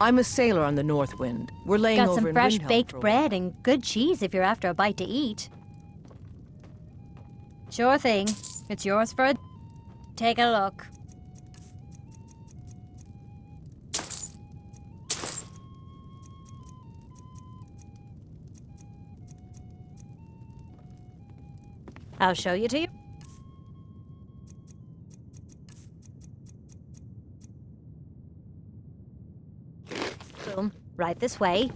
I'm a sailor on the North Wind. We're laying Got over some in fresh Windhelm baked for a bread while. and good cheese if you're after a bite to eat. Sure thing. It's yours for a... Take a look. I'll show you to you. Boom. Right this way.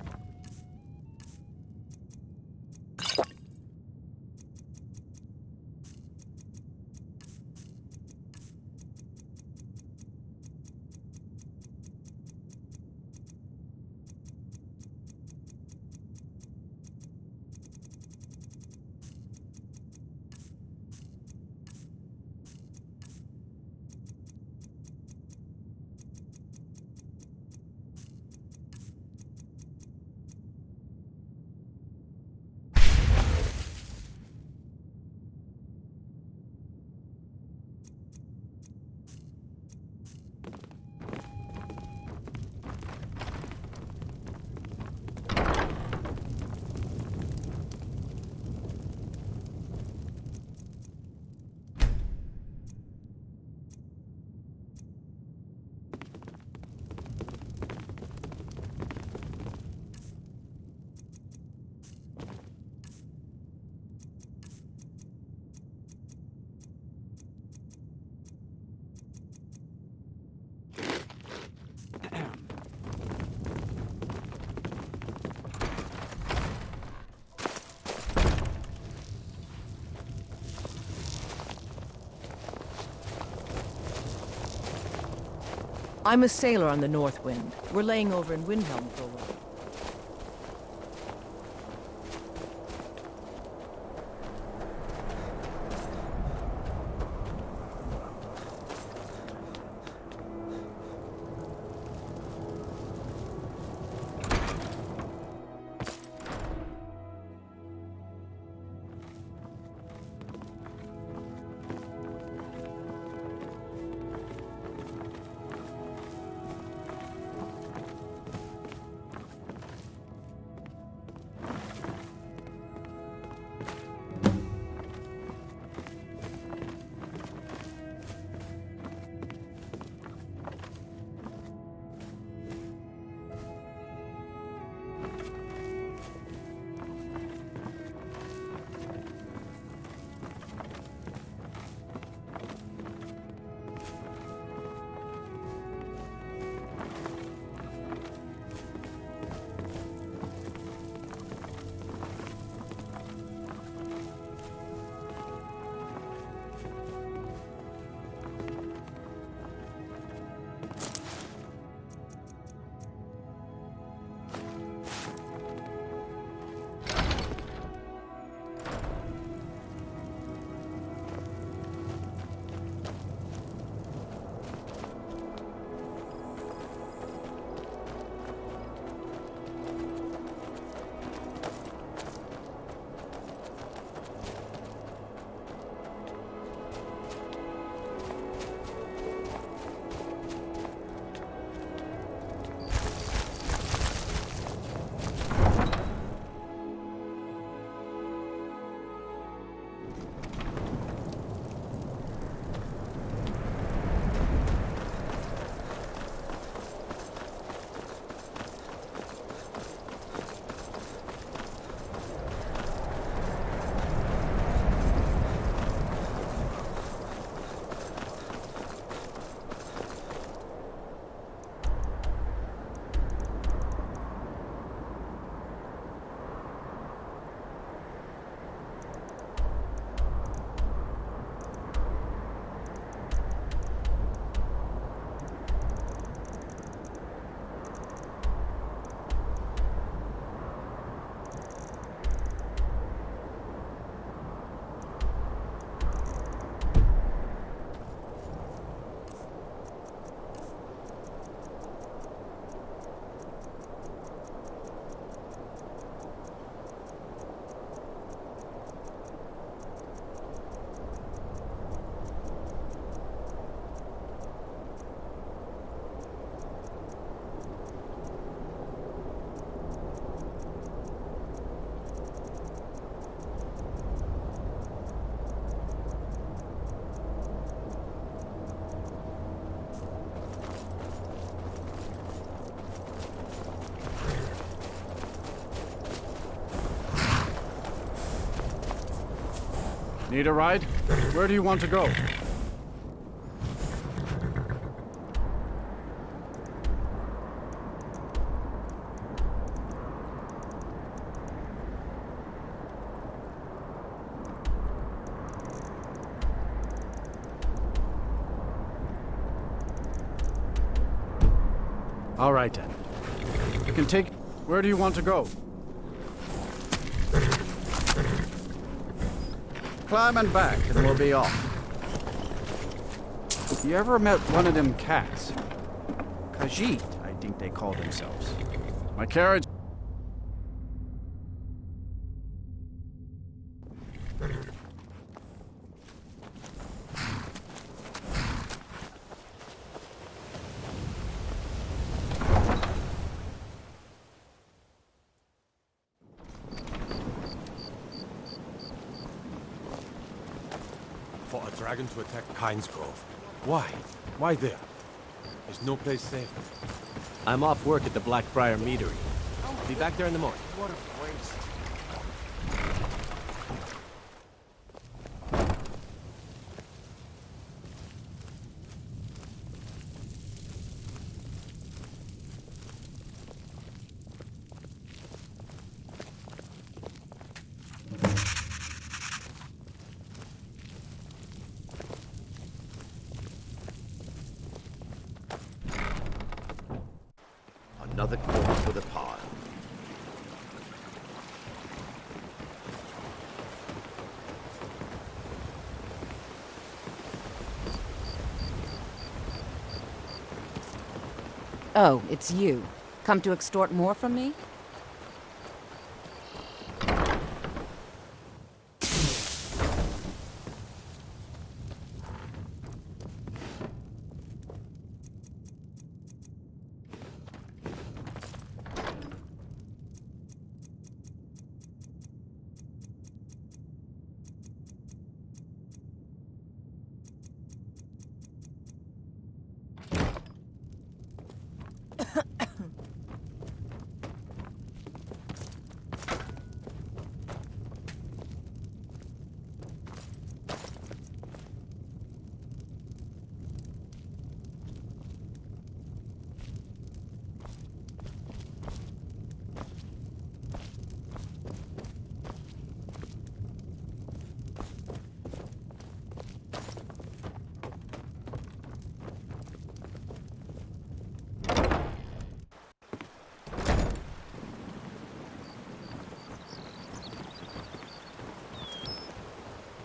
I'm a sailor on the North Wind. We're laying over in Windhelm for a while. Need a ride? Where do you want to go? All right, then. You can take... Where do you want to go? Climb and back, and we'll be off. You ever met one of them cats? Khajiit, I think they call themselves. My carriage... For a dragon to attack Kynes Grove. Why? Why there? There's no place safe. I'm off work at the Blackbriar Meadery. Be back there in the morning. What a waste. Another corpse for the pile. Oh, it's you. Come to extort more from me?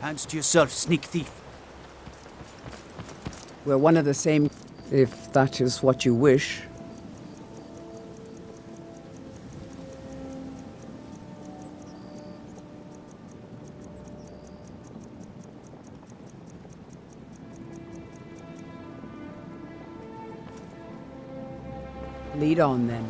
Hands to yourself, sneak thief. We're one of the same, if that is what you wish. Lead on, then.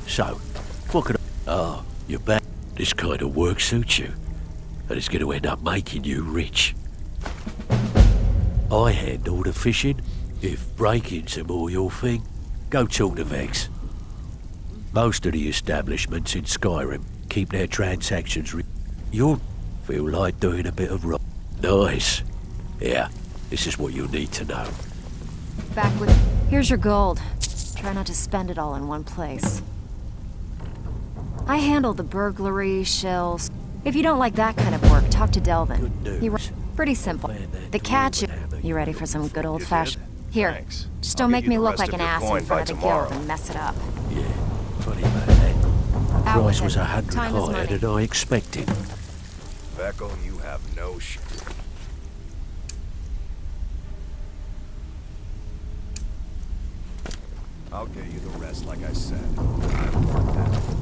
So, what could I... Oh, you're back. This kind of work suits you. And it's going to end up making you rich. I handle the fishing. If break-ins are more your thing, go talk to Vex. Most of the establishments in Skyrim keep their transactions You'll feel like doing a bit of Nice. Yeah, this is what you need to know. Back with... Here's your gold. Try not to spend it all in one place. I handle the burglary, shells. If you don't like that kind of work, talk to Delvin. Good He news. pretty simple. Man, that The catch is... dwarven hammer You ready for some good old-fashioned... Here, Thanks. just I'll don't give make you me the look rest like of an your ass coin in front by of the tomorrow. guild and mess it up. Yeah, funny about that. Out with Price was it. 100 Time is higher money. than I expected. Beckel, you have no sh... I'll get you the rest like I said. I've worked that.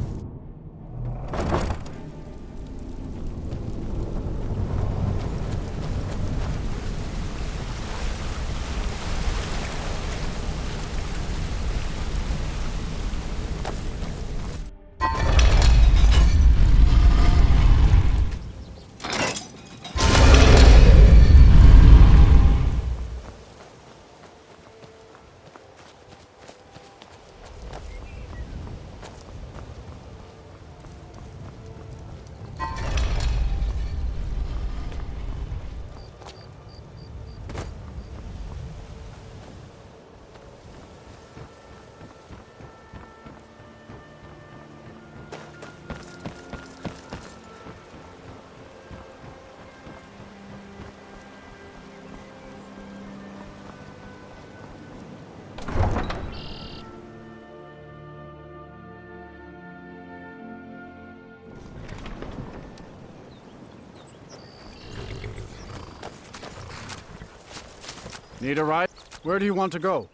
Need a ride? Where do you want to go?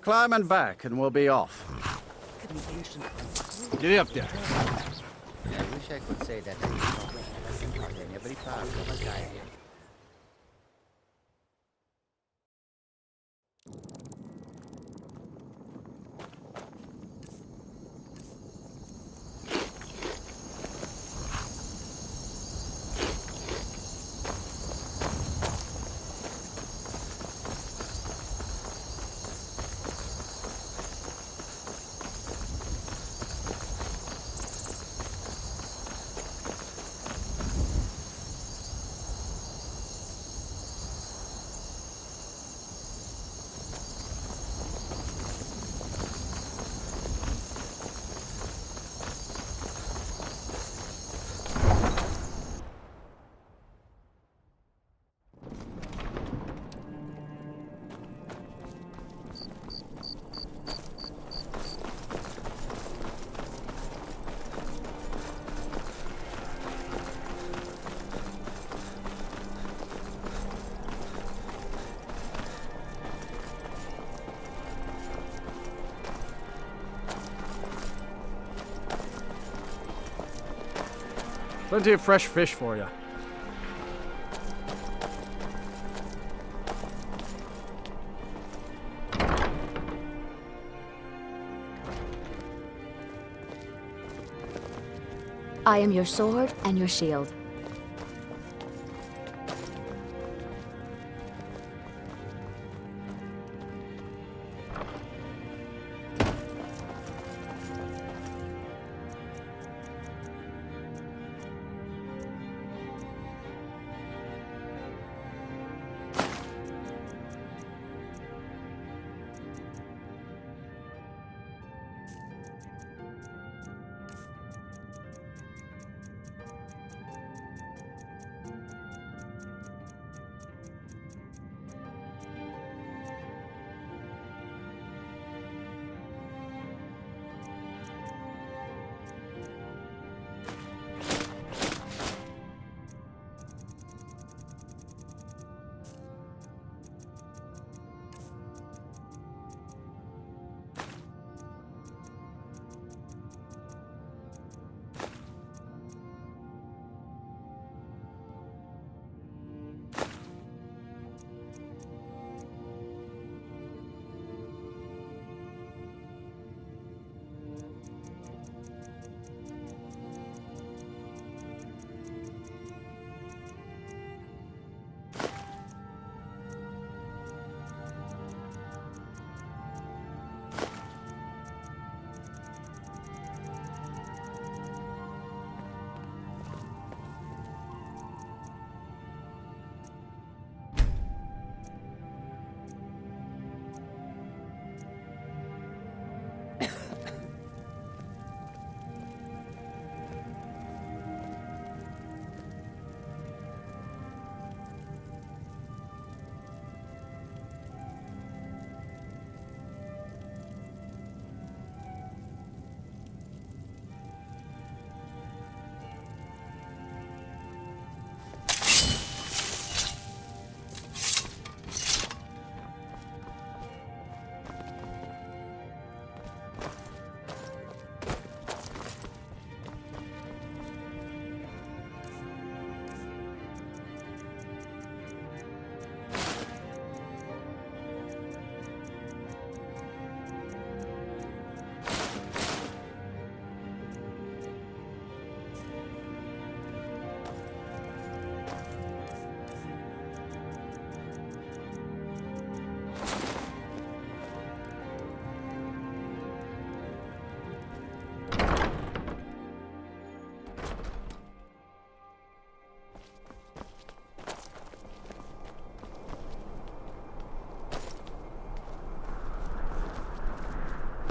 Climb and back, and we'll be off. Get up there. I wish I could say that I a lesson part in every part of a guy here. Plenty of fresh fish for you. I am your sword and your shield.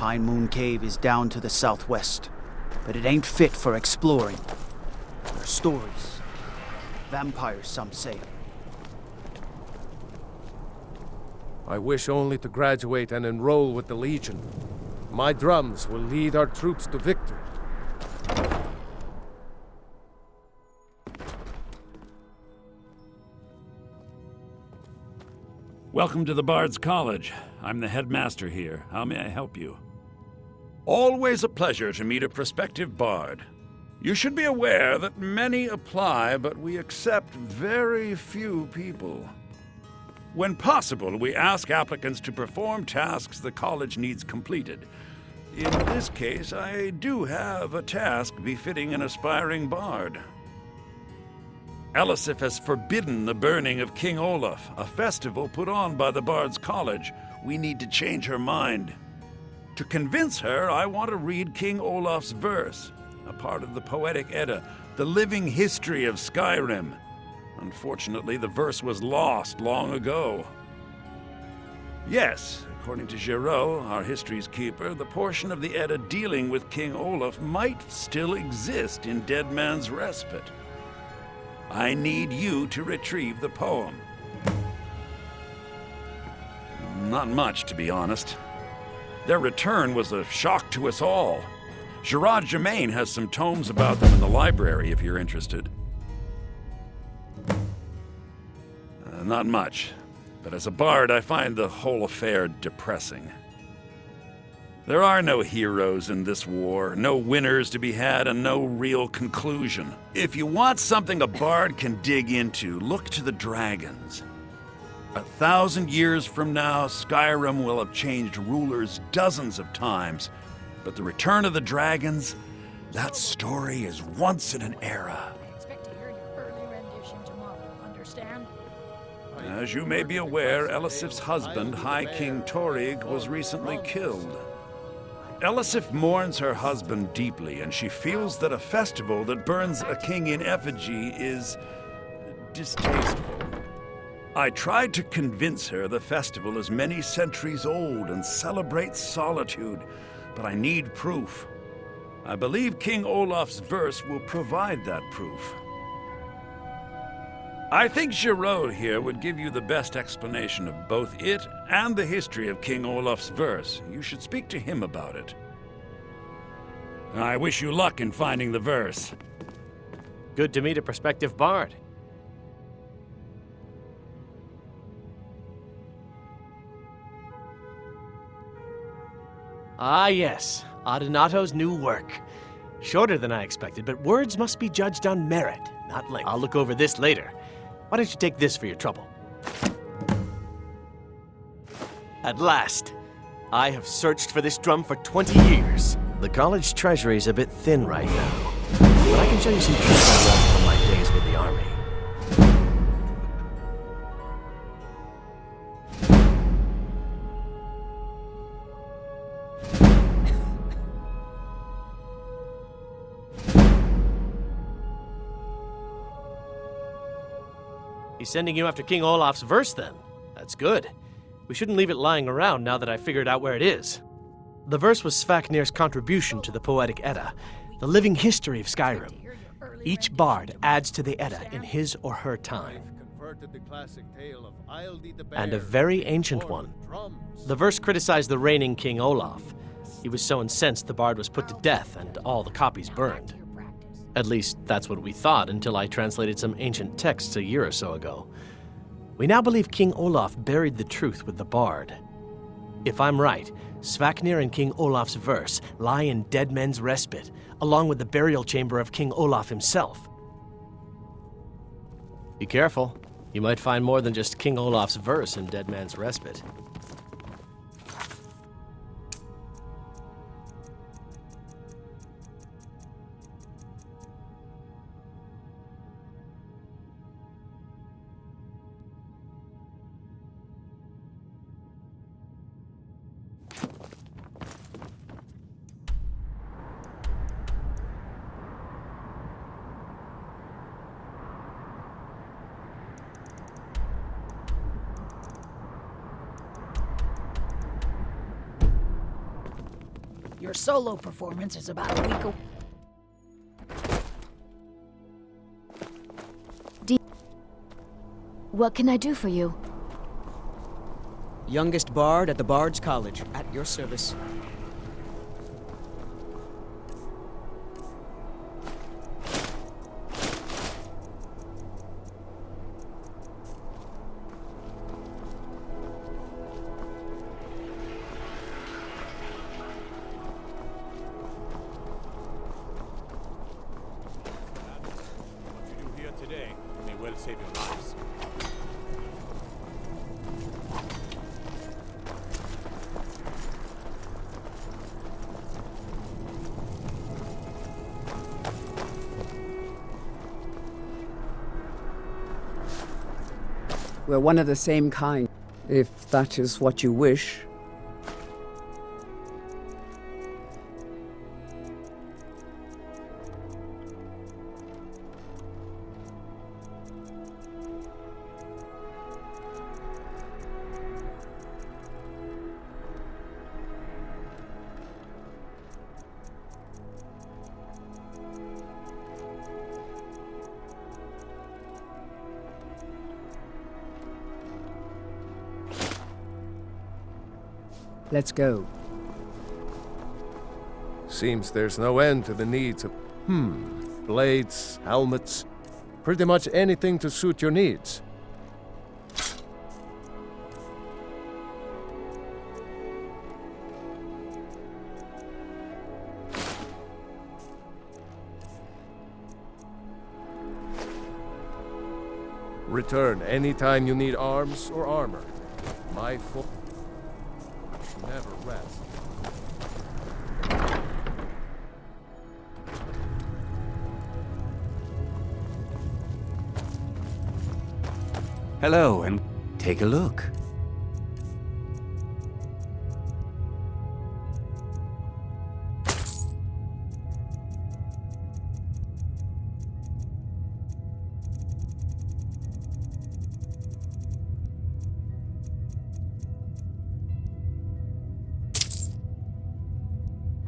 Pine Moon Cave is down to the southwest, but it ain't fit for exploring. There are stories. Vampires, some say. I wish only to graduate and enroll with the Legion. My drums will lead our troops to victory. Welcome to the Bard's College. I'm the headmaster here. How may I help you? Always a pleasure to meet a prospective bard. You should be aware that many apply, but we accept very few people. When possible, we ask applicants to perform tasks the college needs completed. In this case, I do have a task befitting an aspiring bard. Elisif has forbidden the burning of King Olaf, a festival put on by the Bard's College. We need to change her mind. To convince her, I want to read King Olaf's verse, a part of the Poetic Edda, the living history of Skyrim. Unfortunately, the verse was lost long ago. Yes, according to Giraud, our history's keeper, the portion of the Edda dealing with King Olaf might still exist in Dead Man's Respite. I need you to retrieve the poem. Not much, to be honest. Their return was a shock to us all. Gerard Germain has some tomes about them in the library, if you're interested. Not much, but as a bard, I find the whole affair depressing. There are no heroes in this war, no winners to be had, and no real conclusion. If you want something a bard can dig into, look to the dragons. 1,000 years from now, Skyrim will have changed rulers dozens of times, but the return of the dragons, that story is once in an era. I expect to hear your early rendition tomorrow, understand? As you may be aware, Elisif's husband, High King Torrig, was recently killed. Elisif mourns her husband deeply, and she feels that a festival that burns a king in effigy is distasteful. I tried to convince her the festival is many centuries old and celebrates solitude, but I need proof. I believe King Olaf's verse will provide that proof. I think Giraud here would give you the best explanation of both it and the history of King Olaf's verse. You should speak to him about it. I wish you luck in finding the verse. Good to meet a prospective bard. Ah yes, Adonato's new work. Shorter than I expected, but words must be judged on merit, not length. I'll look over this later. Why don't you take this for your trouble? At last! I have searched for this drum for 20 years. The college treasury's a bit thin right now, but I can show you some tricks I learned from my days with the army. He's sending you after King Olaf's verse, then. That's good. We shouldn't leave it lying around now that I figured out where it is. The verse was Svafnir's contribution to the Poetic Edda, the living history of Skyrim. Each bard adds to the Edda in his or her time. And a very ancient one. The verse criticized the reigning King Olaf. He was so incensed the bard was put to death and all the copies burned. At least, that's what we thought until I translated some ancient texts a year or so ago. We now believe King Olaf buried the truth with the bard. If I'm right, Svafnir and King Olaf's verse lie in Dead Men's Respite, along with the burial chamber of King Olaf himself. Be careful. You might find more than just King Olaf's verse in Dead Man's Respite. Your solo performance is about a week away. What can I do for you? Youngest bard at the Bard's College, at your service. What you do here today may well save your lives. We're one of the same kind, if that is what you wish. Let's go. Seems there's no end to the needs of... blades, helmets, pretty much anything to suit your needs. Return anytime you need arms or armor. My full... never rest. Hello, and take a look.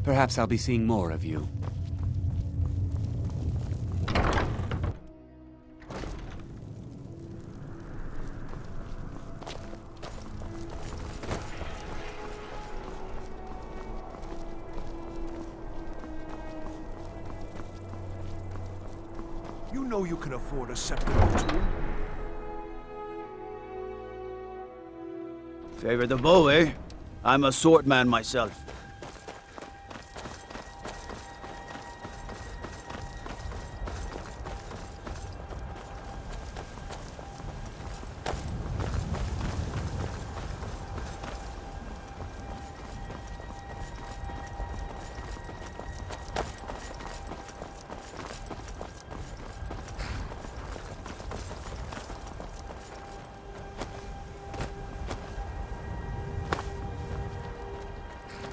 Perhaps I'll be seeing more of you. You know you can afford a scepter or two. Favor the bow, eh? I'm a swordman myself.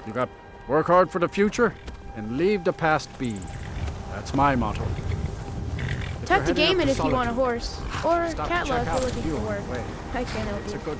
You got work hard for the future and leave the past be. That's my motto. Talk to heading up Gaiman to if you want a Solitude, horse. Or stop to Catla check if out you're looking the for view on work. the way. I can't help It's a you. good